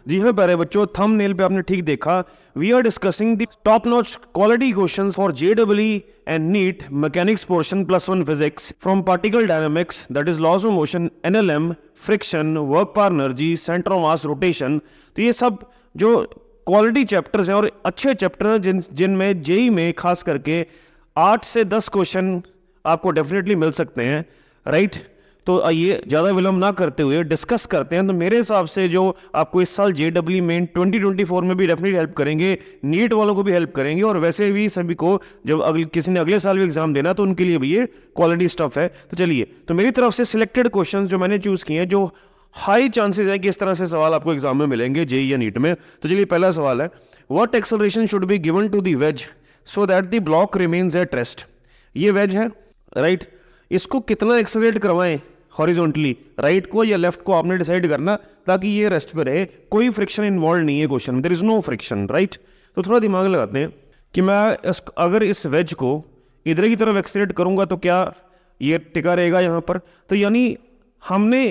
जी हाँ प्यारे बच्चों, थंबनेल पे आपने ठीक देखा। We are discussing the top notch quality questions for JW and NEET mechanics portion +1 physics from particle dynamics, that is laws of motion, NLM, friction, work power energy, centre of mass, rotation. तो ये सब जो quality chapters हैं और अच्छे chapter हैं जिनमें JEE में खास करके 8 से 10 क्वेश्चन आपको डेफिनेटली मिल सकते हैं, राइट। तो आइए ज़्यादा विलंब ना करते हुए डिस्कस करते हैं। तो मेरे हिसाब से जो आपको इस साल जेडब्ल्यू मेन 2024 में भी डेफिनेटली हेल्प करेंगे, नीट वालों को भी हेल्प करेंगे, और वैसे भी सभी को जब किसी ने अगले साल भी एग्जाम देना तो उनके लिए भी ये क्वालिटी स्टफ है। तो चलिए, तो मेरी तरफ से सिलेक्टेड क्वेश्चन जो मैंने चूज किए हैं, जो हाई चांसेस है कि इस तरह से सवाल आपको एग्जाम में मिलेंगे जेई या नीट में। तो चलिए, पहला सवाल है, what acceleration should be given to the wedge so that the block remains at rest. ये वेज है, राइट। इसको कितना एक्सेलरेट करवाएं हॉरिजॉन्टली, राइट को या लेफ्ट को, आपने डिसाइड करना, ताकि ये रेस्ट पे रहे। कोई फ्रिक्शन इन्वॉल्व नहीं है क्वेश्चन में, there is no friction, right. तो थोड़ा दिमाग लगाते हैं कि मैं अगर इस वेज को इधर की तरफ एक्सेलरेट करूंगा तो क्या ये टिका रहेगा यहाँ पर। तो यानी हमने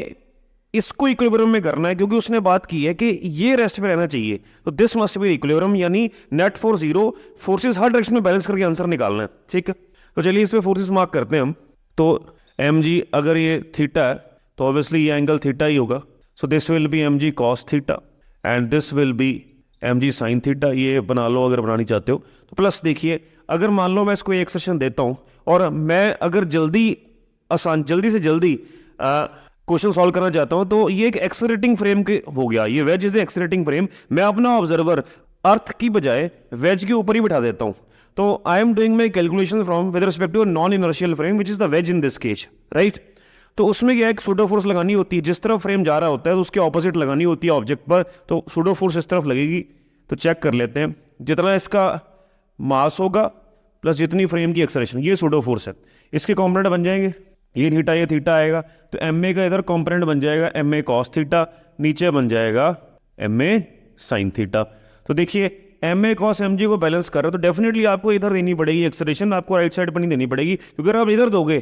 इसको इक्विलिब्रियम में करना है, क्योंकि उसने बात की है कि ये रेस्ट पे रहना चाहिए। तो दिस मस्ट बी इक्विलिब्रियम, यानी नेट फोर्स 0, फोर्सेस हर डायरेक्शन में बैलेंस करके आंसर निकालना है, ठीक है। तो चलिए इस पे फोर्सेस मार्क करते हैं हम। तो एम जी, अगर ये थीटा है तो ऑब्वियसली ये एंगल थीटा ही होगा। So this will be m ji cos theta and this will be m g sine theta. ये बना लो अगर बनानी चाहते हो तो। प्लस देखिए, अगर मान लो मैं इसको एक सेशन देता हूं और मैं अगर जल्दी से जल्दी क्वेश्चन सॉल्व करना चाहता हूं, तो ये एक एक्सेलरेटिंग फ्रेम के हो गया। ये वेज इज एक्सेलरेटिंग फ्रेम। मैं अपना ऑब्जर्वर अर्थ की बजाय वेज के ऊपर ही बिठा देता हूं। तो I am doing my calculation from with respect to non inertial frame which is the wedge in this case, right. तो उसमें क्या है, सूडो फोर्स लगानी होती है। जिस तरफ फ्रेम जा रहा होता है तो उसके ऑपोजिट लगानी होती है ऑब्जेक्ट पर। तो सूडो फोर्स इस तरफ लगेगी। तो चेक कर लेते हैं, जितना इसका मास होगा प्लस जितनी फ्रेम की एक्सेलरेशन, ये सूडो फोर्स है। इसके कॉम्पोनेंट बन जाएंगे, ये थीटा आएगा। तो एम ए का इधर कॉम्पोनेंट बन जाएगा एम ए कॉस थीटा, नीचे बन जाएगा एम ए साइन थीटा। तो देखिए, m a cos m g को बैलेंस कर रहे हो तो डेफिनेटली आपको इधर देनी पड़ेगी एक्सेलरेशन, आपको राइट साइड पर नहीं देनी पड़ेगी, क्योंकि अगर आप इधर दोगे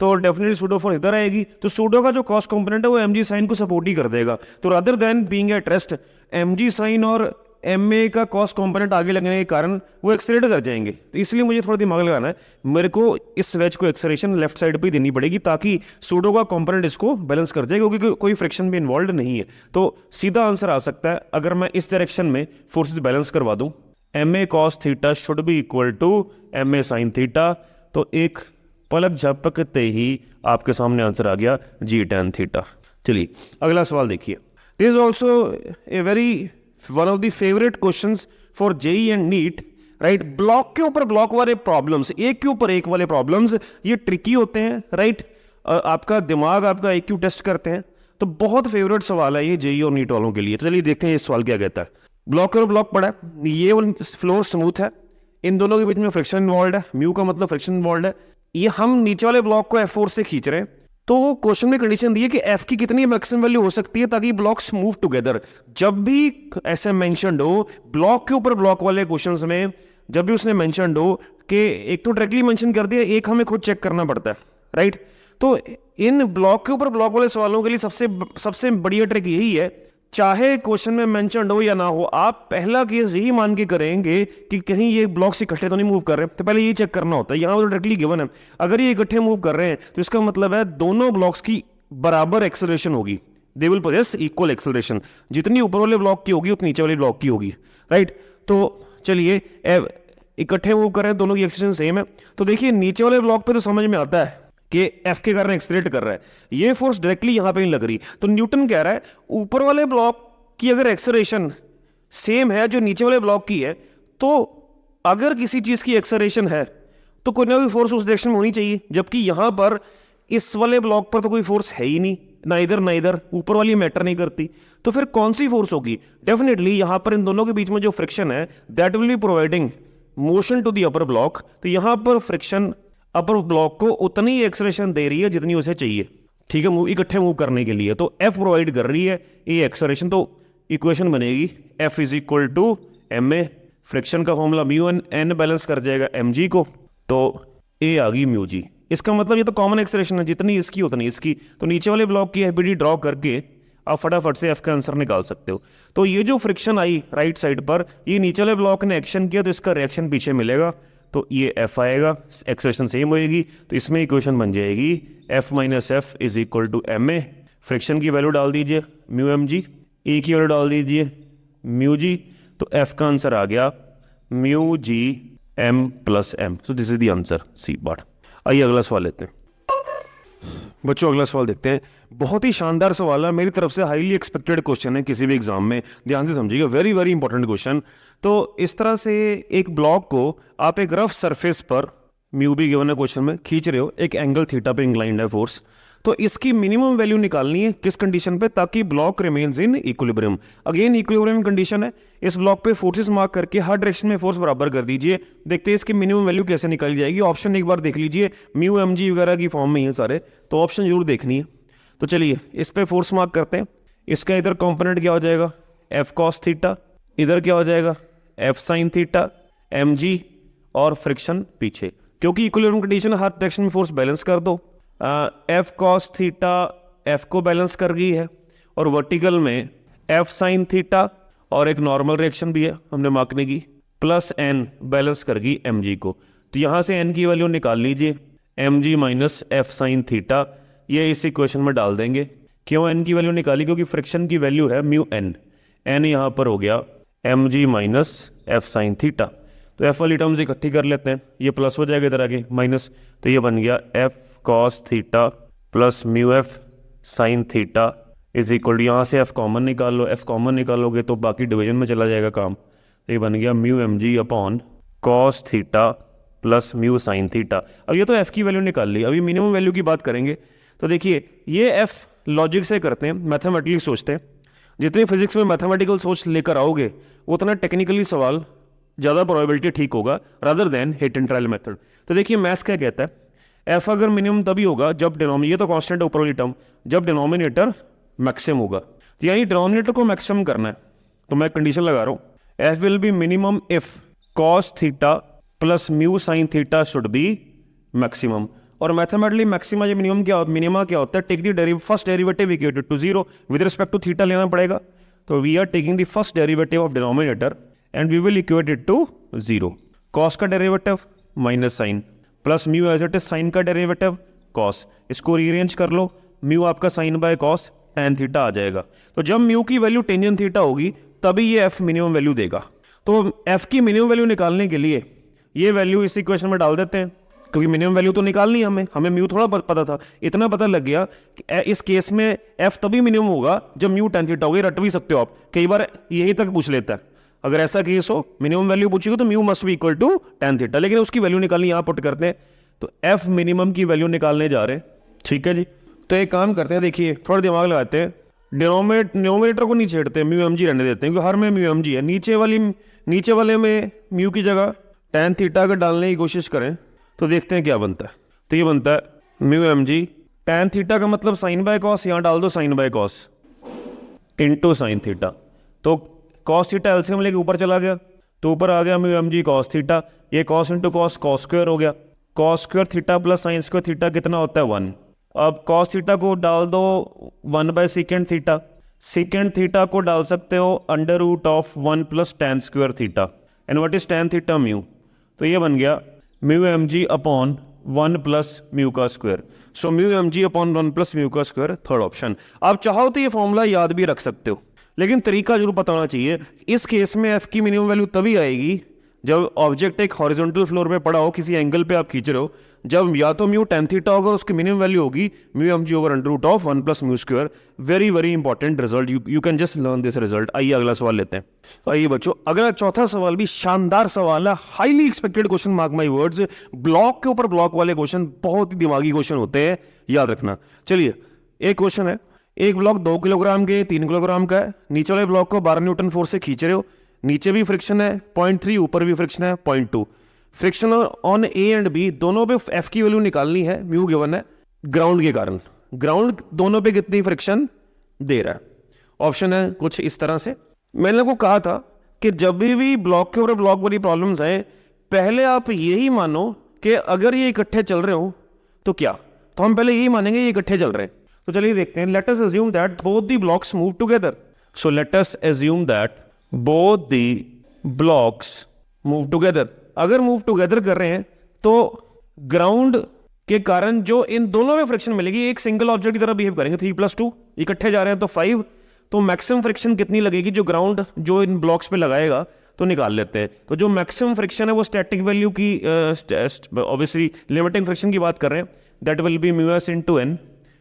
तो डेफिनेटली सूडो फोर्स इधर आएगी। तो सूडो का जो कॉस कंपोनेंट है वो एम जी साइन को सपोर्ट ही कर देगा। तो rather than being at rest, m g sine और एम ए का कॉस कंपोनेंट आगे लगने के कारण वो एक्सेलरेट कर जाएंगे। तो इसलिए मुझे थोड़ा दिमाग लगाना है, मेरे को इस वेज को एक्सेलरेशन लेफ्ट साइड पे देनी पड़ेगी ताकि सूडो का कंपोनेंट इसको बैलेंस कर जाए, क्योंकि कोई फ्रिक्शन भी इन्वॉल्व नहीं है। तो सीधा आंसर आ सकता है, अगर मैं इस डायरेक्शन में फोर्सेस बैलेंस करवा दूं, m a cos theta should be equal to m a sine theta. तो एक पलक झपकते ही आपके सामने आंसर आ गया जी tan थीटा। चलिए अगला सवाल देखिए। This is also a very one of the favourite questions for JEE and NEET, right. Block के ऊपर ब्लॉक वाले प्रॉब्लम्स, एक के ऊपर एक वाले प्रॉब्लम्स, ये ट्रिकी होते हैं, राइट। आपका दिमाग, आपका IQ टेस्ट करते हैं। तो बहुत फेवरेट सवाल है ये जेई और नीट वालों के लिए। चलिए देखते हैं ये सवाल क्या कहता है। ब्लॉक और ब्लॉक पड़ा है, ये फ्लोर स्मूथ है, इन दोनों के बीच में फ्रिक्शन इन्वॉल्व है, म्यू का मतलब फ्रिक्शन इन्वॉल्व है। ये हम नीचे वाले ब्लॉक को F4 से खींच रहे हैं। तो क्वेश्चन में कंडीशन दी है कि F की कितनी मैक्सिमम वैल्यू हो सकती है ताकि ब्लॉक्स मूव टुगेदर। जब भी ऐसे मेंशन्ड हो ब्लॉक के ऊपर ब्लॉक वाले क्वेश्चंस में, जब भी उसने मेंशन्ड हो कि एक तो डायरेक्टली मेंशन कर दिया, एक हमें खुद चेक करना पड़ता है, राइट। तो इन ब्लॉक के ऊपर ब्लॉक वाले सवालों के लिए सबसे बढ़िया ट्रिक यही है, चाहे क्वेश्चन में मेंशन्ड हो या ना हो, आप पहला केस यही मान के करेंगे कि कहीं ये ब्लॉक्स इकट्ठे तो नहीं मूव कर रहे। तो पहले ये चेक करना होता है। यहाँ पर डायरेक्टली गिवन है, अगर ये इकट्ठे मूव कर रहे हैं तो इसका मतलब है दोनों ब्लॉक्स की बराबर एक्सेलरेशन होगी, they will possess equal acceleration. जितनी ऊपर वाले ब्लॉक की होगी उतनी नीचे वाले ब्लॉक की होगी, राइट। तो चलिए, इकट्ठे मूव कर रहे हैं, दोनों की एक्सेलरेशन सेम है। तो देखिए, नीचे वाले ब्लॉक पे तो समझ में आता है कि F के कारण एक्सेलरेट कर रहा है, ये फोर्स डायरेक्टली यहां पे नहीं लग रही। तो न्यूटन कह रहा है ऊपर वाले ब्लॉक की अगर एक्सेलरेशन सेम है जो नीचे वाले ब्लॉक की है, तो अगर किसी चीज की एक्सेलरेशन है तो कोई ना कोई फोर्स उस डायरेक्शन में होनी चाहिए। जबकि यहां पर इस वाले ब्लॉक पर तो कोई फोर्स है ही नहीं, ना इधर ऊपर वाली मैटर नहीं करती। तो फिर कौन सी फोर्स होगी? डेफिनेटली यहां पर इन दोनों के बीच में जो फ्रिक्शन है that will be providing motion to the upper block. तो यहां पर फ्रिक्शन अपर ब्लॉक को उतनी एक्सेलरेशन दे रही है जितनी उसे चाहिए, ठीक है, इकट्ठे मूव करने के लिए। तो F प्रोवाइड कर रही है ये एक्सेलरेशन। तो इक्वेशन बनेगी F is equal to m a, friction का फॉर्मूला म्यू एन बैलेंस कर जाएगा एम जी को, तो ए आ गई म्यू जी। इसका मतलब ये तो कॉमन एक्सेलरेशन है, जितनी इसकी उतनी इसकी। तो नीचे वाले ब्लॉक की एफबीडी ड्रॉ करके आप फटाफट से एफ का आंसर निकाल सकते हो। तो ये जो फ्रिक्शन आई राइट साइड पर, ये नीचे वाले ब्लॉक ने एक्शन किया तो इसका रिएक्शन पीछे मिलेगा, तो ये एफ आएगा, एक्सेशन सेम होएगी, तो इसमें इक्वेशन बन जाएगी f minus f is equal to m a. Friction की वैल्यू डाल दीजिए म्यू एम जी, ए की वैल्यू डाल दीजिए म्यू जी, तो एफ का आंसर आ गया mu g m plus m. So this is the answer, c part. आइए अगला सवाल लेते हैं बच्चों, अगला सवाल देखते हैं। बहुत ही शानदार सवाल है मेरी तरफ से, हाईली एक्सपेक्टेड क्वेश्चन है किसी भी एग्जाम में, ध्यान से समझिएगा, वेरी वेरी इंपॉर्टेंट क्वेश्चन। तो इस तरह से एक ब्लॉक को आप एक रफ सरफेस पर, म्यू भी गिवन है क्वेश्चन में, खींच रहे हो, एक एंगल थीटा पे इंक्लाइंड है फोर्स, तो इसकी मिनिमम वैल्यू निकालनी है किस कंडीशन पे, ताकि block remains in equilibrium. Again equilibrium condition है, इस ब्लॉक पे फोर्सेस मार्क करके हर डायरेक्शन में फोर्स बराबर कर दीजिए। देखते हैं इसकी मिनिमम वैल्यू कैसे निकाली जाएगी। ऑप्शन एक बार देख लीजिए, म्यू एम जी वगैरह की फॉर्म में ही है सारे, तो ऑप्शन जरूर देखनी है। तो चलिए इस पे फोर्स मार्क करते हैं। इसका इधर कॉम्पोनेंट क्या हो जाएगा, एफ कॉस थीटा, इधर क्या हो जाएगा f sine theta, m g, और फ्रिक्शन पीछे, क्योंकि इक्विलिब्रियम कंडीशन हर डायरेक्शन में फोर्स बैलेंस कर दो। एफ कॉस थीटा एफ को बैलेंस कर गई है, और वर्टिकल में एफ साइन थीटा और एक नॉर्मल रिएक्शन भी है हमने मार्कने की, प्लस एन बैलेंस कर गई एम जी को। तो यहाँ से एन की वैल्यू निकाल लीजिए, m g minus f sine theta, ये इस इक्वेशन में डाल देंगे। क्यों एन की वैल्यू निकाली, क्योंकि फ्रिक्शन की वैल्यू है म्यू एन, एन यहाँ पर हो गया m g minus f sine theta. तो एफ वाली टर्म्स इकट्ठी कर लेते हैं, ये प्लस हो जाएगा इधर आगे माइनस, तो ये बन गया F cos theta plus mu F sine theta is equal, यहाँ से एफ कॉमन निकाल लो, एफ कॉमन निकालोगे तो बाकी डिवीजन में चला जाएगा काम, तो ये बन गया mu M G upon cos theta plus mu sine theta. अब ये तो एफ की वैल्यू निकाल ली, अभी मिनिमम वैल्यू की बात करेंगे। तो देखिए ये एफ लॉजिक से करते हैं, मैथमेटिकली सोचते हैं, जितनी फिजिक्स में मैथमेटिकल सोच लेकर आओगे उतना टेक्निकली सवाल ज़्यादा प्रोबेबिलिटी ठीक होगा rather than hit and trial method. तो देखिए मैथ्स क्या कहता है, एफ अगर मिनिमम तभी होगा जब डिनोमिनेटर, ये तो कांस्टेंट ऊपर वाली टर्म, जब डिनोमिनेटर मैक्सिमम होगा। तो यानी डिनोमिनेटर को मैक्सिमम करना है, तो मैं कंडीशन लगा रहा हूँ, F will be minimum if cos theta plus mu sine theta should be maximum. और मैथमेटिकली मैक्सिमा या मिनिमम क्या, मिनिमा क्या होता है, take the first derivative equated to zero with respect to theta लेना पड़ेगा। तो we are taking the first derivative of denominator and we will equate it to zero. Cos का derivative minus sine plus mu as it is sine का derivative cos, इसको rearrange कर लो, mu आपका sine by cos tan theta आ जाएगा। तो जब म्यू की वैल्यू टेंजेंट थीटा होगी तभी ये एफ मिनिमम वैल्यू देगा। तो एफ की मिनिमम वैल्यू निकालने के लिए ये वैल्यू इस इक्वेशन में डाल देते हैं, क्योंकि मिनिमम वैल्यू तो निकालनी है हमें म्यू थोड़ा पता था, इतना पता लग गया कि इस केस में एफ तभी मिनिमम होगा जब म्यू टैन थीटा होगी। रट भी सकते हो आप, कई बार यही तक पूछ लेता है, अगर ऐसा केस हो मिनिमम वैल्यू पूछेगी तो mu must be equal to tan theta, लेकिन उसकी वैल्यू निकालनी यहाँ पुट करते हैं, तो एफ मिनिमम की वैल्यू निकालने जा रहे हैं। ठीक है जी, तो एक काम करते हैं, देखिए थोड़ा दिमाग लगाते हैं, डिनोमिनेटर को नहीं छेड़ते, म्यू एम जी रहने देते हैं, क्योंकि हर में म्यू एम जी है। नीचे वाले में म्यू की जगह टैन थीटा अगर डालने की कोशिश करें तो देखते हैं क्या बनता है। तो ये बनता है mu M G tan theta का मतलब साइन बाय कॉस, यहाँ डाल दो sine by cos into sine theta, तो कॉस थीटा एलसीएम लेके ऊपर चला गया, तो ऊपर आ गया mu M G cos theta, ये cos into cos cos square हो गया, cos square theta plus sine square theta कितना होता है 1। अब कॉस थीटा को डाल दो 1 by second theta, second theta को डाल सकते हो under root of 1 plus tan square theta, and what is tan theta mu, तो ये बन गया mu M G upon 1 plus mu का square. So mu M G upon 1 plus mu का स्क्वायर, थर्ड ऑप्शन। आप चाहो तो ये फॉर्मूला याद भी रख सकते हो, लेकिन तरीका जरूर पता होना चाहिए। इस केस में एफ की मिनिमम वैल्यू तभी आएगी जब ऑब्जेक्ट एक हॉरिजॉन्टल फ्लोर पे पड़ा हो, किसी एंगल पे आप खींच रहे हो, जब या तो म्यू टैन थीटा होगा, उसकी मिनिमम वैल्यू होगी mu M g over under root of 1 plus mu square. Very very important result, you can just learn this result. आइए अगला सवाल लेते हैं। आइए बच्चों, अगला चौथा सवाल भी शानदार सवाल है, highly expected question, mark my words. Block के ऊपर ब्लॉक वाले क्वेश्चन बहुत ही दिमागी क्वेश्चन होते हैं, याद रखना। चलिए एक क्वेश्चन है, एक ब्लॉक 2 किलोग्राम के 3 किलोग्राम का है, नीचे वाले ब्लॉक को 12 न्यूटन फोर्स से खींच रहे हो, नीचे भी फ्रिक्शन है 0.3, ऊपर भी फ्रिक्शन है 0.2। Friction on a and b दोनों पे एफ की वैल्यू निकालनी है, म्यू गिवन है ग्राउंड के कारण, ग्राउंड दोनों पे कितनी फ्रिक्शन दे रहा है। ऑप्शन है कुछ इस तरह से। मैंने आपको कहा था कि जब भी ब्लॉक के ऊपर ब्लॉक वाली प्रॉब्लम्स आए, पहले आप यही मानो कि अगर ये इकट्ठे चल रहे हो तो क्या, तो हम पहले यही मानेंगे ये इकट्ठे चल रहे हैं। तो चलिए देखते हैं, let us assume that both the blocks move together. So let us assume that both the blocks move together. अगर मूव टुगेदर कर रहे हैं तो ग्राउंड के कारण जो इन दोनों में फ्रिक्शन मिलेगी, एक सिंगल ऑब्जेक्ट की तरह बिहेव करेंगे, 3+2 इकट्ठे जा रहे हैं तो 5, तो मैक्सिमम फ्रिक्शन कितनी लगेगी जो ग्राउंड जो इन ब्लॉक्स पे लगाएगा, तो निकाल लेते हैं। तो जो मैक्सिमम फ्रिक्शन है वो स्टैटिक वैल्यू की ऑब्वियसली लिमिटिंग फ्रिक्शन की बात कर रहे हैं, that will B μs × n।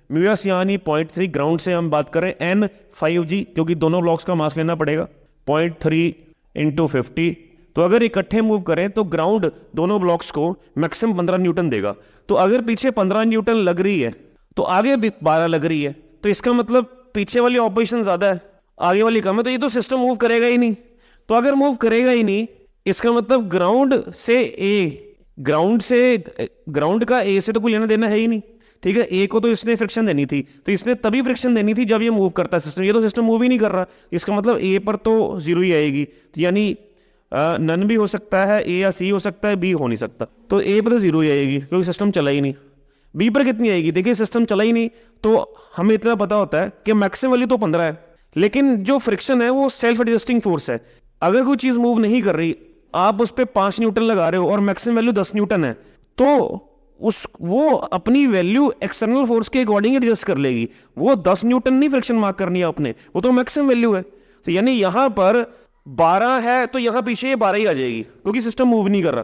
μs यानी 0.3, ग्राउंड से हम बात करें n 5g, क्योंकि दोनों ब्लॉक्स का मास लेना पड़ेगा, 0.3 × 50। तो अगर इकट्ठे मूव करें तो ग्राउंड दोनों ब्लॉक्स को मैक्सिमम 15 न्यूटन देगा। तो अगर पीछे 15 न्यूटन लग रही है तो आगे भी 12 लग रही है, तो इसका मतलब पीछे वाली ऑपरेशन ज्यादा है, आगे वाली कम है, तो ये तो सिस्टम मूव करेगा ही नहीं। तो अगर मूव करेगा ही नहीं, इसका मतलब ग्राउंड का ए से तो कोई लेना देना है ही नहीं, ठीक है। ए को तो इसने फ्रिक्शन देनी थी, तो इसने तभी फ्रिक्शन देनी थी जब ये मूव करता है सिस्टम। ये तो सिस्टम मूव ही नहीं कर रहा, इसका मतलब ए पर तो 0 ही आएगी। तो यानी नन भी हो सकता है, ए या सी हो सकता है, बी हो नहीं सकता, तो ए पर तो 0 ही आएगी क्योंकि सिस्टम चला ही नहीं। बी पर कितनी आएगी, देखिए सिस्टम चला ही नहीं, तो हमें इतना पता होता है कि मैक्सिमम वैल्यू तो 15 है, लेकिन जो फ्रिक्शन है वो सेल्फ एडजस्टिंग फोर्स है। अगर कोई चीज मूव नहीं कर रही, आप उस पर 5 न्यूटन लगा रहे हो और मैक्सिमम वैल्यू 10 न्यूटन है, तो वो अपनी वैल्यू एक्सटर्नल फोर्स के अकॉर्डिंग एडजस्ट कर लेगी। वो 10 न्यूटन नहीं फ्रिक्शन मार्क करनी है आपने, वो तो मैक्सिमम वैल्यू है। तो यानी यहां पर 12 है तो यहां पीछे ये 12 ही आ जाएगी क्योंकि सिस्टम मूव नहीं कर रहा।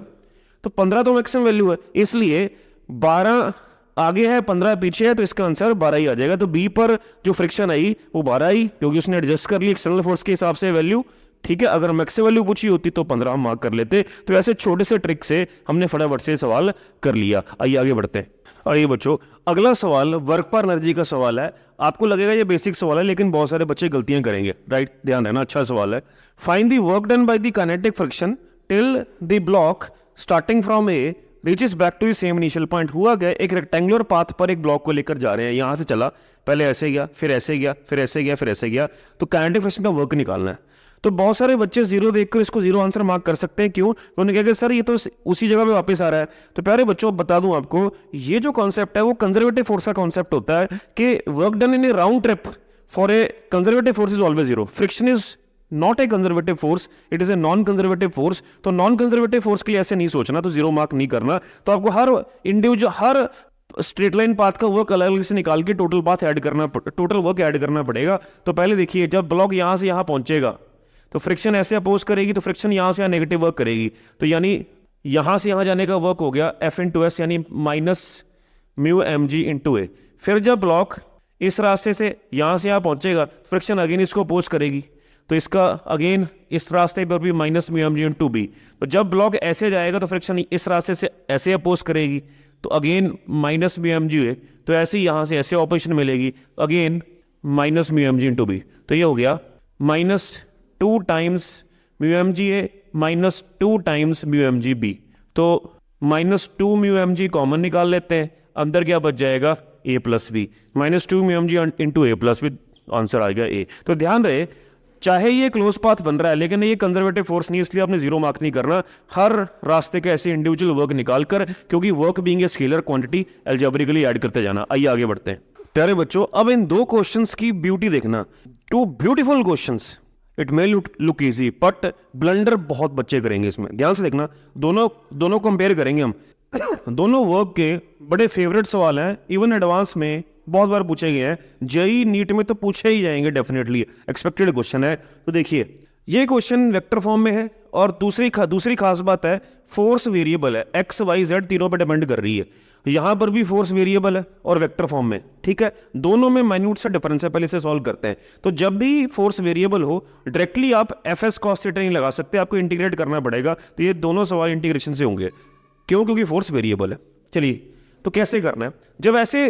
तो 15 तो मैक्सिमम वैल्यू है, इसलिए 12 आगे है 15 पीछे है, तो इसका आंसर 12 ही आ जाएगा। तो बी पर जो फ्रिक्शन आई वो 12 ही, क्योंकि उसने एडजस्ट कर ली एक्सटर्नल फोर्स के हिसाब से वैल्यू, ठीक है। अगर मैक्सिमम वैल्यू पूछी होती तो 15 हम मार्क कर लेते। तो ऐसे छोटे से ट्रिक से हमने फटाफट से सवाल कर लिया। आइए आगे बढ़ते हैं। आइए बच्चों, अगला सवाल वर्क पर एनर्जी का सवाल है। आपको लगेगा ये बेसिक सवाल है, लेकिन बहुत सारे बच्चे गलतियां करेंगे, राइट, ध्यान देना, अच्छा सवाल है। Find the work done by the kinetic friction till the block starting from a reaches back to same initial point. हुआ गया, एक रेक्टेंगुलर पाथ पर एक ब्लॉक को लेकर जा रहे हैं, यहां से चला, पहले ऐसे गया, फिर ऐसे गया, फिर ऐसे गया, फिर ऐसे गया, तो काइनेटिक फ्रिक्शन का वर्क निकालना है। तो बहुत सारे बच्चे 0 देखकर इसको 0 आंसर मार्क कर सकते हैं। क्यों? उन्होंने कहा कि सर ये तो उसी जगह पे वापस आ रहा है। तो प्यारे बच्चों, बता दूं आपको, ये जो कॉन्सेप्ट है वो कंजर्वेटिव फोर्स का कॉन्सेप्ट होता है कि work done in A round trip for a conservative force is always 0। Friction is not A conservative force, it is a non conservative force. तो नॉन कंजर्वेटिव फोर्स के लिए ऐसे नहीं सोचना, तो 0 मार्क नहीं करना। तो आपको हर स्ट्रेट लाइन पाथ का वर्क अलग अलग से निकाल के टोटल वर्क ऐड करना पड़ेगा। तो पहले देखिए, जब ब्लॉक यहां से यहां पहुंचेगा तो फ्रिक्शन ऐसे अपोज करेगी, तो फ्रिक्शन यहां से यहां नेगेटिव वर्क करेगी। तो यानी यहां से यहां जाने का वर्क हो गया F × S, यानी -μmg × A। फिर जब ब्लॉक इस रास्ते से यहां पहुंचेगा, फ्रिक्शन अगेन इसको अपोज करेगी, तो इसका अगेन इस रास्ते पर भी -μmg × B। तो जब ब्लॉक ऐसे जाएगा तो फ्रिक्शन इस रास्ते से ऐसे अपोज करेगी, तो अगेन -μmg है। तो ऐसे ही यहां से ऐसे ऑपरेशन मिलेगी, अगेन -μmg × B। तो ये हो गया -2 times μmg A -2 times μmg B। तो -2 μmg कॉमन निकाल लेते हैं, अंदर क्या बच जाएगा, A + B, -2 μmg × A + B, answer आ गया A। तो ध्यान रहे, चाहे ये क्लोज पाथ बन रहा है, लेकिन ये कंजर्वेटिव फोर्स नहीं, इसलिए आपने 0 मार्क नहीं करना। हर रास्ते के ऐसे इंडिविजुअल वर्क निकाल कर, क्योंकि work being a scalar quantity, algebraically add करते जाना। आइए आगे बढ़ते हैं। प्यारे बच्चों, अब इन 2 क्वेश्चंस की ब्यूटी देखना। 2 beautiful questions, it may look easy, but blunder बहुत बच्चे करेंगे इसमें। ध्यान से देखना, दोनों कंपेयर करेंगे हम। दोनों वर्क के बड़े फेवरेट सवाल हैं, इवन एडवांस में बहुत बार पूछे गए हैं, जेई नीट में तो पूछे ही जाएंगे डेफिनेटली, एक्सपेक्टेड क्वेश्चन है। तो देखिए, ये क्वेश्चन वेक्टर फॉर्म में है, और दूसरी खास बात है, फोर्स वेरिएबल है, एक्स वाई जेड तीनों पे डिपेंड कर रही है। यहां पर भी फोर्स वेरिएबल है और वेक्टर फॉर्म में, ठीक है। दोनों में माइन्यूट सा डिफरेंस है, पहले से सॉल्व करते हैं। तो जब भी फोर्स वेरिएबल हो, डायरेक्टली आप एफ एस कॉस थीटा नहीं लगा सकते, आपको इंटीग्रेट करना पड़ेगा। तो ये दोनों सवाल इंटीग्रेशन से होंगे। क्यों? क्योंकि फोर्स वेरिएबल है। चलिए, तो कैसे करना है? जब ऐसे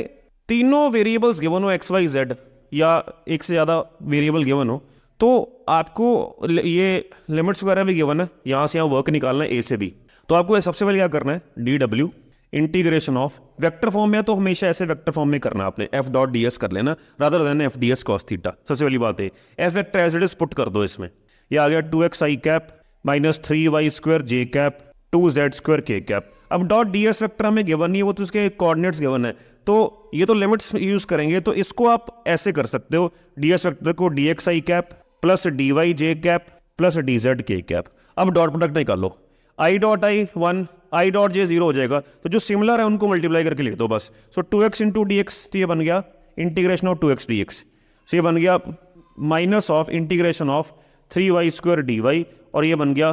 तीनों वेरिएबल्स गिवन हो, एक्स वाई जेड, या एक से ज्यादा वेरिएबल गिवन हो, तो आपको ये लिमिट्स वगैरह भी गिवन है, यहां से यहां वर्क निकालना है A से B। तो आपको सबसे पहले क्या करना है, dw integration of, vector form में है तो हमेशा ऐसे वेक्टर फॉर्म में करना आपने, f.ds कर लेना rather than fds cos theta. सबसे पहली बात है, f vector as it is put कर दो इसमें। ये आ गया 2xi cap -3y² j cap 2z² k cap. अब डॉट डी एस वेक्टर हमें गिवन नहीं है, वो तो उसके कोऑर्डिनेट्स गिवन है, तो ये तो लिमिट्स यूज करेंगे, तो इसको आप ऐसे कर सकते हो, डी एस वेक्टर को dxi cap plus dy j cap plus dz k cap. अब डॉट प्रोडक्ट निकालो, i dot i 1, i dot j 0 हो जाएगा, तो जो सिमिलर है उनको मल्टीप्लाई करके लिख दो बस। सो 2x इंटू डी एक्स, तो ये बन गया इंटीग्रेशन ऑफ 2x dx, सो ये बन गया minus of integration of 3y² dy, और ये बन गया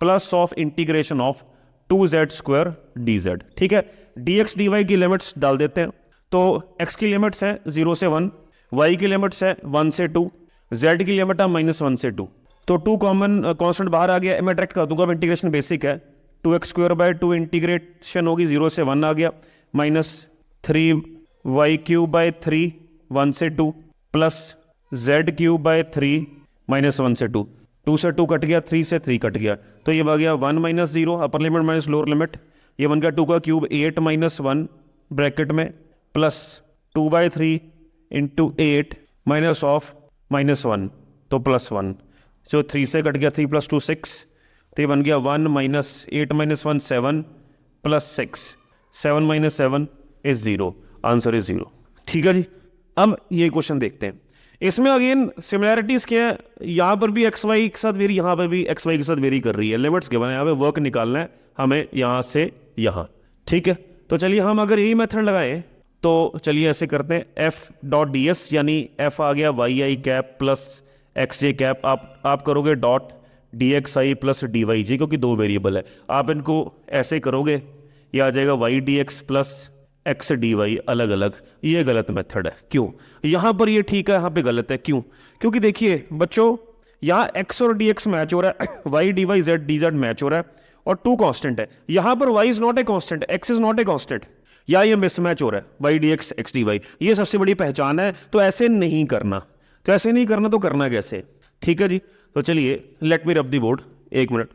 plus of integration of 2z² dz। ठीक है, dx dy की लिमिट्स डाल देते हैं, तो x की लिमिट्स है 0 से 1, y की लिमिट्स है 1 से 2, z की लिमिट है -1 से 2, तो 2 कॉमन कांस्टेंट बाहर आ गया, मैं डायरेक्ट कर दूंगा, अब इंटीग्रेशन बेसिक है, 2x²/2 इंटीग्रेशन होगी 0 से 1 आ गया, -3y³ 1 से 2 प्लस z³ -1 से 2, 2 से 2 कट गया, 3 से 3 कट गया, तो ये बन गया 1 - 0 upper limit minus lower limit, ये बन गया 2 का क्यूब 8 - 1 ब्रैकेट में प्लस 2/3 इंटू 8 माइनस ऑफ -1, तो +1, सो 3 से कट गया, 3 + 2 6, तो ये बन गया 1 - 8 - 1 7 प्लस 6, 7 - 7 इज 0, आंसर इज 0। ठीक है जी, अब ये क्वेश्चन देखते हैं, इसमें अगेन सिमिलैरिटीज क्या है, यहाँ पर भी एक्स वाई के साथ वेरी, यहाँ पर भी एक्स वाई के साथ वेरी कर रही है, लिमिट्स गिवन है, यहाँ पे वर्क निकालना है हमें यहाँ से यहाँ। ठीक है, तो चलिए हम अगर यही मेथड लगाएं तो चलिए ऐसे करते हैं, एफ डॉट डी एस यानी एफ आ गया वाई आई कैप प्लस एक्स जे कैप, आप करोगे डॉट डी एक्स आई प्लस डी वाई जी, क्योंकि 2 वेरिएबल है, आप इनको ऐसे करोगे, ये आ जाएगा y D x plus x D y अलग अलग, ये गलत मेथड है। क्यों? यहाँ पर ये ठीक है, यहाँ पे गलत है। क्यों? क्योंकि देखिए बच्चों, यहाँ एक्स और डी एक्स मैच हो रहा है, y D y z d z match हो रहा है, और 2 कांस्टेंट है। यहाँ पर y is not a constant, x is not a constant, या ये मिसमैच हो रहा है y D x x D y, ये सबसे बड़ी पहचान है। तो ऐसे नहीं करना, तो ऐसे नहीं करना, तो करना कैसे? ठीक है जी, तो चलिए लेट मी रब दी बोर्ड, 1 मिनट।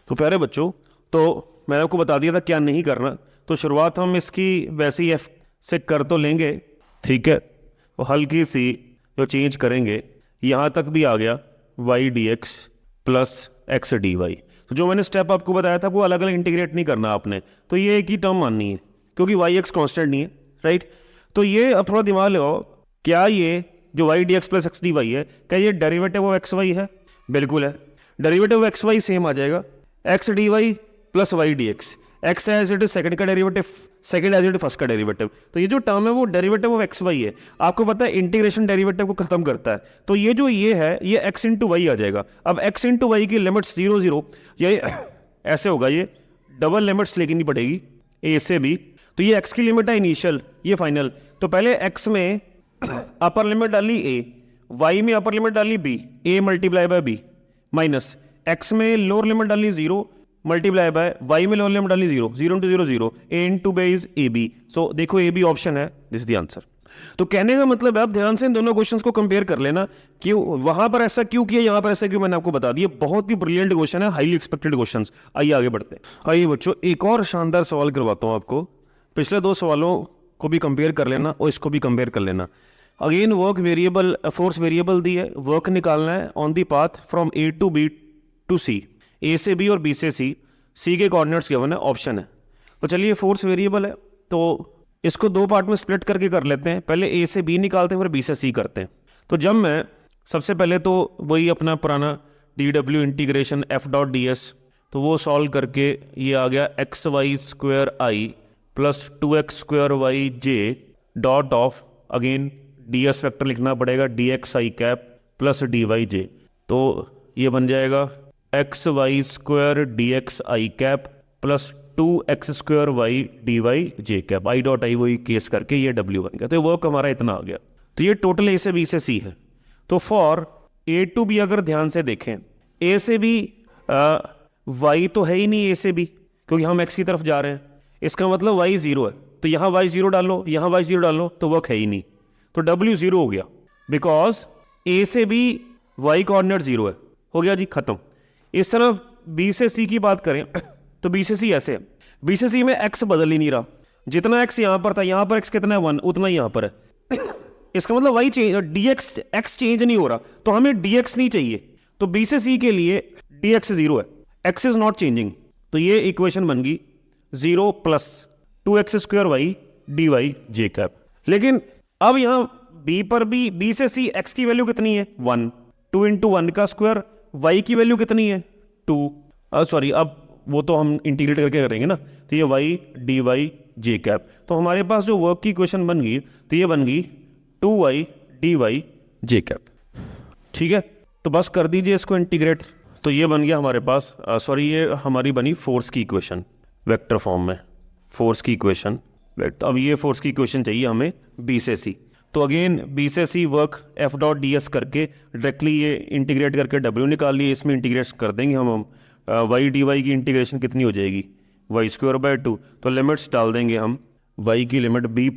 तो प्यारे बच्चों, तो मैंने आपको बता दिया था क्या नहीं करना, तो शुरुआत हम इसकी वैसे ही एफ से कर तो लेंगे, ठीक है, तो हल्की सी जो चेंज करेंगे, यहाँ तक भी आ गया y D x plus x D y. तो जो मैंने स्टेप आपको बताया था वो अलग अलग इंटीग्रेट नहीं करना आपने, तो ये एक ही टर्म माननी है, क्योंकि वाई एक्स कॉन्स्टेंट नहीं है, राइट। तो ये अब थोड़ा दिमाग लगाओ, क्या ये जो y D x plus x D y है, क्या ये डेरिवेटिव ऑफ एक्स वाई है? बिल्कुल है, derivative of X Y same आ जाएगा, X D Y plus Y D x, X as it is second का derivative, second as it is first का डेरिवेटिव। तो ये जो टर्म है वो डेरिवेटिव ऑफ एक्स वाई है। आपको पता है इंटीग्रेशन डेरिवेटिव को खत्म करता है, तो ये जो ये है ये एक्स इंटू वाई आ जाएगा। अब एक्स इंटू वाई की लिमिट्स 0 0, ये ऐसे होगा, ये डबल लिमिट्स लेनी पड़ेगी ए से बी। तो ये एक्स की लिमिट है इनिशियल, ये फाइनल। तो पहले एक्स में अपर लिमिट डाली ए, वाई में अपर लिमिट डाली B, A multiply by B, minus X में लोअर लिमिट डाली 0 मल्टीप्लाई बाय वाई में लोअर लिमिट डाली 0, 0 into 0 0, A into B is A B. So देखो ए बी ऑप्शन है, this is the answer. तो कहने का मतलब है, आप ध्यान से इन दोनों क्वेश्चंस को कंपेयर कर लेना, क्यों वहां पर ऐसा क्यों किया, यहां पर ऐसा क्यों, मैंने आपको बता दिया। बहुत ही ब्रिलियंट क्वेश्चन है, हाईली एक्सपेक्टेड क्वेश्चंस। आइए आगे बढ़ते हैं। आइए बच्चों, एक और शानदार सवाल करवाता हूं आपको, पिछले 2 सवालों को भी कंपेयर कर लेना और इसको भी कंपेयर कर लेना। Again work variable, force variable दी है, वर्क निकालना है on the path from A to B to C, A से बी और बी से सी, सी के कोऑर्डिनेट्स गिवन है, ऑप्शन है। तो चलिए फोर्स वेरिएबल है, तो इसको 2 पार्ट में स्प्लिट करके कर लेते हैं। पहले ए से बी निकालते हैं, फिर बी से सी करते हैं। तो जब मैं सबसे पहले तो वही अपना पुराना डी डब्ल्यू integration f dot D s, तो वो सॉल्व करके ये आ गया x y square i plus 2x square y j dot of, again d s vector लिखना पड़ेगा, d x i cap plus d Y j. तो ये बन जाएगा x y square d x i cap plus 2x square y D Y J cap, i dot i वही case करके ये W बन गया। तो वर्क हमारा इतना आ गया। तो ये टोटल ए से बी से सी है। तो फॉर ए टू बी अगर ध्यान से देखें, ए से बी वाई तो है ही नहीं ए से बी, क्योंकि हम एक्स की तरफ जा रहे हैं, इसका मतलब वाई 0 है। तो यहाँ वाई 0 डालो, यहाँ वाई 0 डालो, तो वर्क है ही नहीं, तो डब्ल्यू 0 हो गया, बिकॉज ए से बी वाई कोऑर्डिनेट 0 है, हो गया जी, खत्म। इस तरफ बी से सी की बात करें तो बी से सी ऐसे है, बी से सी में एक्स बदल ही नहीं रहा, जितना एक्स यहां पर था, यहां पर एक्स कितना है 1, उतना ही यहां पर है। इसका मतलब y change, d x x change नहीं हो रहा, तो हमें डी एक्स नहीं चाहिए। तो बी से सी के लिए डी एक्स 0 है, एक्स इज नॉट चेंजिंग, तो ये इक्वेशन बन गई 0 plus 2x² Y D Y जे कैप। लेकिन अब यहाँ b पर भी b से c x की वैल्यू कितनी है 1, 2 इंटू 1 का स्क्वायर, y की वैल्यू कितनी है 2, सॉरी अब वो तो हम इंटीग्रेट करके करेंगे ना, तो ये y डी वाई जे कैप। तो हमारे पास जो वर्क की इक्वेशन बन गई तो ये बन गई 2y डी वाई जे कैप। ठीक है, तो बस कर दीजिए इसको इंटीग्रेट, तो ये बन गया हमारे पास, सॉरी ये हमारी बनी फोर्स की इक्वेशन वेक्टर फॉर्म में, फोर्स की इक्वेशन। अब ये फोर्स की इक्वेशन चाहिए हमें बी से सी, तो अगेन बी से C work F dot D S करके डायरेक्टली ये इंटीग्रेट करके डब्ल्यू निकाल लिए, इसमें इंटीग्रेट कर देंगे हम वाई डी वाई की इंटीग्रेशन कितनी हो जाएगी y²/2, तो लिमिट्स डाल देंगे हम, y की लिमिट b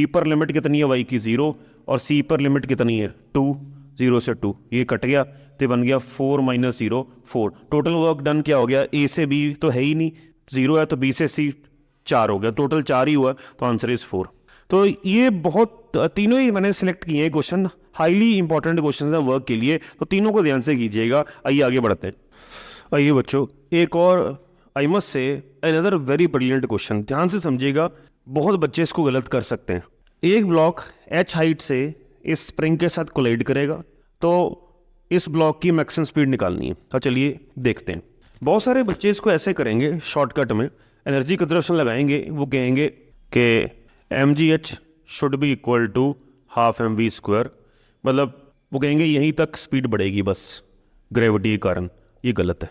पर लिमिट कितनी है y की 0 और c पर लिमिट कितनी है 2, 0 से 2, ये कट गया तो बन गया 4 - 0 4। टोटल वर्क डन क्या हो गया, a से b तो है ही नहीं, 0 है, तो b से c 4 हो गया, टोटल 4 ही हुआ, तो आंसर इज 4। तो ये बहुत तीनों ही मैंने सिलेक्ट किए हैं क्वेश्चन, हाईली इंपॉर्टेंट क्वेश्चन है वर्क के लिए, तो तीनों को ध्यान से कीजिएगा। आइए आगे बढ़ते हैं। आइए बच्चों, एक और I must say another very brilliant question, ध्यान से समझिएगा, बहुत बच्चे इसको गलत कर सकते हैं। एक ब्लॉक h हाइट से इस स्प्रिंग के साथ कोलाइड करेगा, तो इस ब्लॉक की मैक्सिमम स्पीड निकालनी है। तो चलिए देखते हैं। बहुत सारे बच्चे इसको ऐसे करेंगे, शॉर्टकट में एनर्जी कंजर्वेशन लगाएंगे, वो कहेंगे कि mgh should be equal to half mv², मतलब वो कहेंगे यहीं तक स्पीड बढ़ेगी बस ग्रेविटी के कारण। ये गलत है,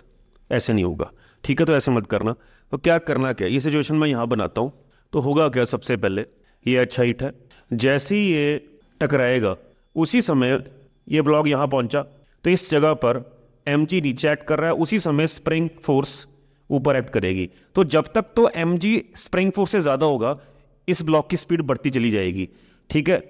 ऐसे नहीं होगा। ठीक है, तो ऐसे मत करना। तो क्या करना, क्या ये सिचुएशन मैं यहाँ बनाता हूँ, तो होगा क्या, सबसे पहले ये h हाइट है, जैसे ही ये टकराएगा उसी समय ये ब्लॉक यहाँ पहुँचा, तो इस जगह पर mg नीचे एक्ट कर रहा है, उसी समय स्प्रिंग फोर्स ऊपर एक्ट करेगी। तो जब तक तो mg स्प्रिंग फोर्स से ज़्यादा होगा, इस ब्लॉक की स्पीड बढ़ती चली जाएगी। ठीक है,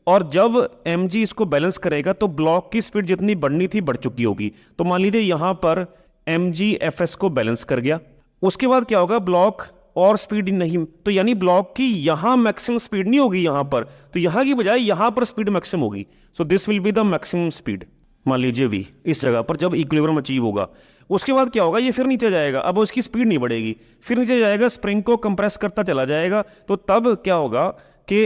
और जब mg इसको बैलेंस करेगा तो ब्लॉक की स्पीड जितनी बढ़नी थी बढ़ चुकी होगी। तो मान लीजिए यहाँ पर mg fs को बैलेंस कर गया, उसके बाद क्या होगा, ब्लॉक और स्पीड नहीं, तो यानी ब्लॉक की यहाँ मैक्सिमम स्पीड नहीं होगी यहाँ पर, तो यहाँ की बजाय यहाँ पर स्पीड मैक्सिमम होगी। सो this will be the maximum speed, मान लीजिए v, इस जगह पर जब इक्विलिब्रियम अचीव होगा। उसके बाद क्या होगा, ये फिर नीचे जाएगा, अब उसकी स्पीड नहीं बढ़ेगी, फिर नीचे जाएगा, स्प्रिंग को कंप्रेस करता चला जाएगा। तो तब क्या होगा कि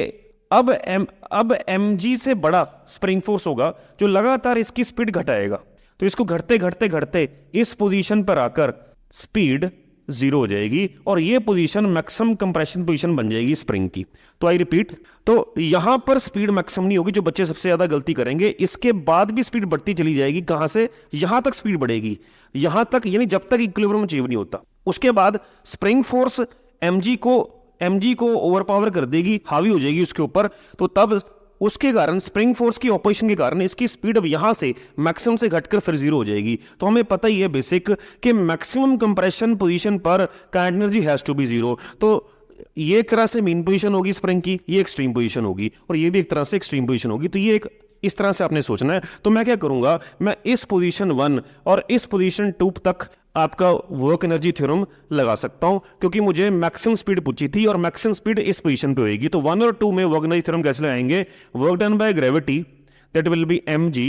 अब mg से बड़ा स्प्रिंग फोर्स होगा जो लगातार इसकी स्पीड घटाएगा। तो इसको घटते घटते घटते इस पोजीशन पर आकर स्पीड 0 हो जाएगी, और ये पोजीशन मैक्सिमम कंप्रेशन पोजीशन बन जाएगी स्प्रिंग की। तो आई रिपीट, तो यहां पर स्पीड मैक्सिमम नहीं होगी, जो बच्चे सबसे ज्यादा गलती करेंगे। इसके बाद भी स्पीड बढ़ती चली जाएगी, कहां से, यहां तक स्पीड बढ़ेगी, यहां तक, यानी जब तक इक्विलिब्रियम अचीव नहीं होता। उसके बाद स्प्रिंग फोर्स mg को ओवरपावर कर देगी, हावी हो जाएगी उसके ऊपर। तो तब उसके कारण, स्प्रिंग फोर्स की ऑपोजिशन के कारण, इसकी स्पीड अब यहां से मैक्सिमम से घटकर फिर 0 हो जाएगी। तो हमें पता ही है बेसिक कि मैक्सिमम कंप्रेशन पोजीशन पर kinetic energy has to be 0। तो ये एक तरह से मीन पोजीशन होगी स्प्रिंग की, ये एक्सट्रीम पोजीशन होगी, और ये भी एक तरह से एक्सट्रीम पोजीशन होगी। तो ये एक इस तरह से आपने सोचना है। तो मैं क्या करूंगा, मैं इस पोजीशन 1 और इस पोजीशन 2 तक आपका वर्क एनर्जी थ्योरम लगा सकता हूं, क्योंकि मुझे मैक्सिमम स्पीड पूछी थी और मैक्सिमम स्पीड इस पोजीशन पे होगी। तो 1 और 2 में वर्क एनर्जी थ्योरम कैसे लगाएंगे, work done by gravity that will B mg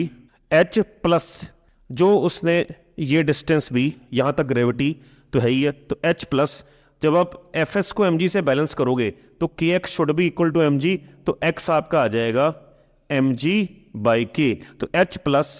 h plus, जो उसने ये डिस्टेंस भी, यहां तक ग्रेविटी तो है ही है, तो h प्लस, जब आप fs को mg से बैलेंस करोगे तो kx should be equal to mg, तो x आपका आ जाएगा mg बाई k, तो h plus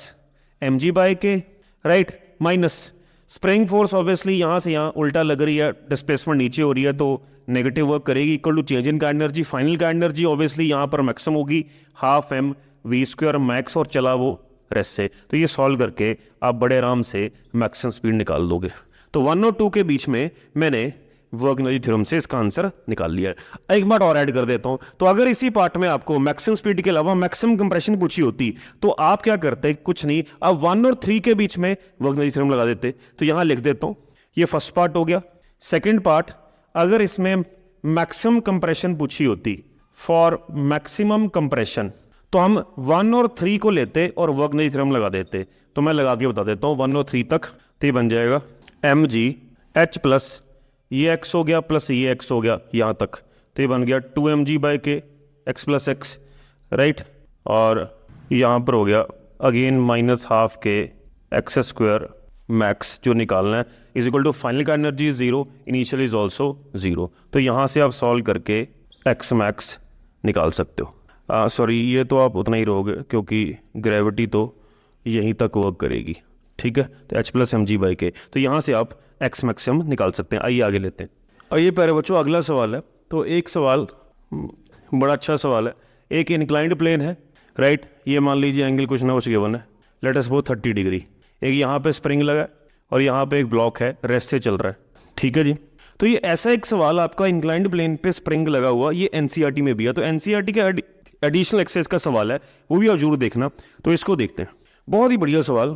mg by k, right, minus spring force obviously यहां से यहां उल्टा लग रही है, डिस्प्लेसमेंट नीचे हो रही है, तो नेगेटिव वर्क करेगी, equal to change in kinetic energy. Final kinetic energy obviously यहां पर मैक्सिमम होगी, हाफ mv² मैक्स, और चला वो रेस्ट से। तो ये सॉल्व करके आप बड़े आराम से मैक्सिमम स्पीड निकाल दोगे। तो 1 और 2 के बीच में मैंने वर्क एनर्जी थ्योरम से इसका आंसर निकाल लिया है। एक बार और ऐड कर देता हूं, तो अगर इसी पार्ट में आपको मैक्सिमम स्पीड के अलावा मैक्सिमम कंप्रेशन पूछी होती तो आप क्या करते, कुछ नहीं, अब 1 और 3 के बीच में वर्क एनर्जी थ्योरम लगा देते। तो यहां लिख देता हूं, ये फर्स्ट पार्ट हो गया। सेकेंड पार्ट, अगर इसमें मैक्सिमम कंप्रेशन पूछी होती, फॉर मैक्सिमम कंप्रेशन, तो हम 1 और 3 को लेते और वर्क एनर्जी थ्योरम लगा देते। तो मैं लगा के बता देता हूं 1 और 3 तक, तो ये बन जाएगा mg h प्लस ये x हो गया प्लस ये x हो गया यहाँ तक, तो ये बन गया 2mg बाई के x प्लस एक्स, राइट, और यहाँ पर हो गया अगेन माइनस हाफ के x² मैक्स जो निकालना है इज इक्वल टू फाइनल का energy is 0, initial is also 0। तो यहाँ से आप सॉल्व करके एक्स मैक्स निकाल सकते हो। सॉरी, ये तो आप उतना ही रहोगे क्योंकि ग्रेविटी तो यहीं तक वर्क करेगी, ठीक है। तो h plus m g by k, तो यहाँ से आप एक्स मैक्सिमम निकाल सकते हैं। आइए आगे लेते हैं। आइए प्यारे बच्चों, अगला सवाल है। तो एक सवाल बड़ा अच्छा सवाल है। एक इंक्लाइंड प्लेन है, राइट। ये मान लीजिए एंगल कुछ ना कुछ गिवन है, लेट अस सपोज 30 डिग्री। एक यहाँ पे स्प्रिंग लगा है और यहाँ पे एक ब्लॉक है, रेस्ट से चल रहा है, ठीक है जी। तो ये ऐसा एक सवाल आपका इंक्लाइंड प्लेन पे स्प्रिंग लगा हुआ, ये एनसीईआरटी में भी है। तो एनसीईआरटी के एडिशनल एक्सरसाइज का सवाल है, वो भी आप जरूर देखना। तो इसको देखते हैं, बहुत ही बढ़िया सवाल।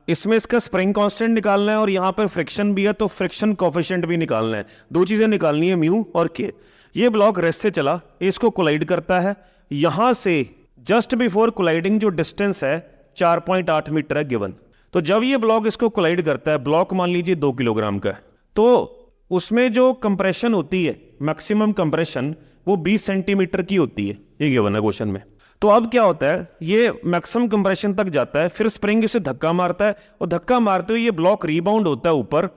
इसमें इसका स्प्रिंग कांस्टेंट निकालना है और यहाँ पर फ्रिक्शन भी है, तो फ्रिक्शन कोफिशिएंट भी निकालना है। दो चीजें निकालनी है, म्यू और के। ये ब्लॉक रेस्ट से चला, इसको कोलाइड करता है। यहां से जस्ट बिफोर कोलाइडिंग जो डिस्टेंस है 4.8 मीटर है गिवन। तो जब ये ब्लॉक इसको कोलाइड करता है, ब्लॉक मान लीजिए 2 किलोग्राम का है, तो उसमें जो कंप्रेशन होती है, मैक्सिमम कंप्रेशन, वो 20 सेंटीमीटर की होती है, ये गिवन है क्वेश्चन में। तो अब क्या होता है, ये मैक्सिमम कंप्रेशन तक जाता है, फिर स्प्रिंग इसे धक्का मारता है और धक्का मारते हुए ये ब्लॉक रीबाउंड होता है ऊपर,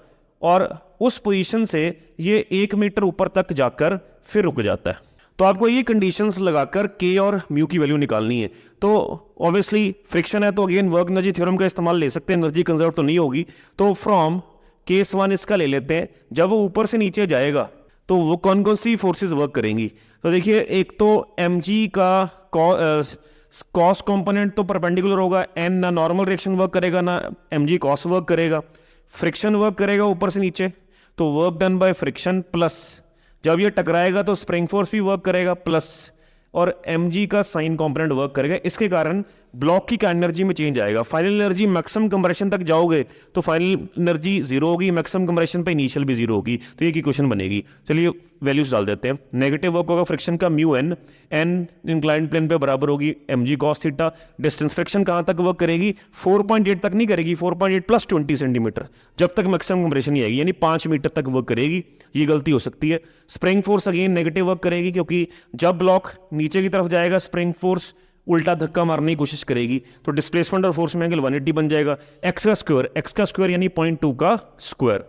और उस पोजीशन से ये 1 मीटर ऊपर तक जाकर फिर रुक जाता है। तो आपको ये कंडीशंस लगाकर के और म्यू की वैल्यू निकालनी है। तो ऑब्वियसली फ्रिक्शन है, तो अगेन वर्क एनर्जी थ्योरम का इस्तेमाल ले सकते हैं, एनर्जी कंजर्व तो नहीं होगी। तो फ्रॉम केस 1 इसका ले लेते हैं। जब वो ऊपर से नीचे जाएगा तो वो कौन कौन सी फोर्सेस वर्क करेंगी। तो देखिए, एक तो mg का कॉस कंपोनेंट तो परपेंडिकुलर होगा, n ना नॉर्मल रिएक्शन वर्क करेगा ना mg कॉस वर्क करेगा। फ्रिक्शन वर्क करेगा ऊपर से नीचे, तो work done by friction plus जब ये टकराएगा तो स्प्रिंग फोर्स भी वर्क करेगा प्लस, और mg का साइन कंपोनेंट वर्क करेगा। इसके कारण ब्लॉक की एनर्जी में चेंज आएगा। फाइनल एनर्जी मैक्सिमम कंप्रेशन तक जाओगे तो फाइनल एनर्जी 0 होगी, मैक्सिमम कंप्रेशन पे इनिशियल भी 0 होगी। तो ये की क्वेश्चन बनेगी। चलिए वैल्यूज डाल देते हैं। नेगेटिव वर्क होगा फ्रिक्शन का mu n, n inclined plane पे बराबर होगी mg cos theta. Distance friction कहां तक वर्क करेगी, 4.8 तक नहीं करेगी, 4.8 प्लस 20 सेंटीमीटर, जब तक मैक्सिमम कंप्रेशन नहीं आएगी, यानी 5 मीटर तक वर्क करेगी। ये गलती हो सकती है। Spring force again negative work करेगी, क्योंकि जब ब्लॉक नीचे की तरफ जाएगा स्प्रिंग फोर्स उल्टा धक्का मारने की कोशिश करेगी, तो डिस्प्लेसमेंट और फोर्स में एंगल 180 बन जाएगा। एक्स का स्क्वायर यानी 0.2 का स्क्वायर,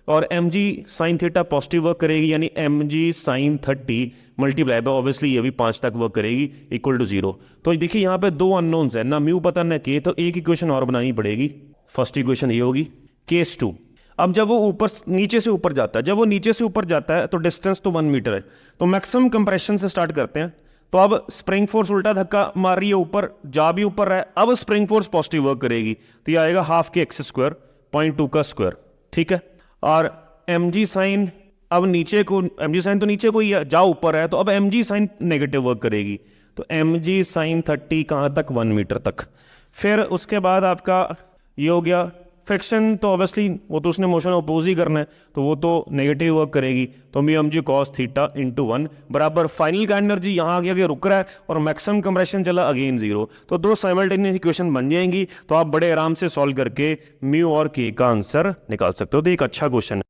और mg sine theta positive work करेगी, यानी mg sine 30 multiply by obviously ये भी 5 तक वर्क करेगी, इक्वल टू 0। तो देखिए यहाँ पे 2 अननोन्स है, ना म्यू पता ना के, तो एक इक्वेशन और बनानी पड़ेगी। फर्स्ट इक्वेशन ये होगी। केस 2, अब जब वो ऊपर नीचे से ऊपर जाता है, जब वो नीचे से ऊपर जाता है तो डिस्टेंस तो 1 मीटर है, तो मैक्सिमम कंप्रेशन से स्टार्ट करते हैं। तो अब स्प्रिंग फोर्स उल्टा धक्का मार रही है, ऊपर जा भी ऊपर रहा है, अब स्प्रिंग फोर्स पॉजिटिव वर्क करेगी, तो ये आएगा हाफ के एक्स स्क्वायर 0.2 का स्क्वायर, ठीक है। और mg साइन, अब नीचे को mg साइन तो नीचे को ही जा ऊपर है, तो अब mg साइन नेगेटिव वर्क करेगी, तो mg साइन 30 कहाँ तक, 1 मीटर तक। फिर उसके बाद आपका ये हो गया फ्रिक्शन, तो ऑब्वियसली वो तो उसने मोशन अपोज ही करना है, तो वो तो नेगेटिव वर्क करेगी, तो mu mg cos theta into 1 बराबर फाइनल का एनर्जी यहाँ आगे आगे रुक रहा है और मैक्सिमम कंप्रेशन चला अगेन 0। तो दो साइमल्टेनियस इक्वेशन बन जाएंगी, तो आप बड़े आराम से सॉल्व करके म्यू और के का आंसर निकाल सकते हो। तो एक अच्छा क्वेश्चन है।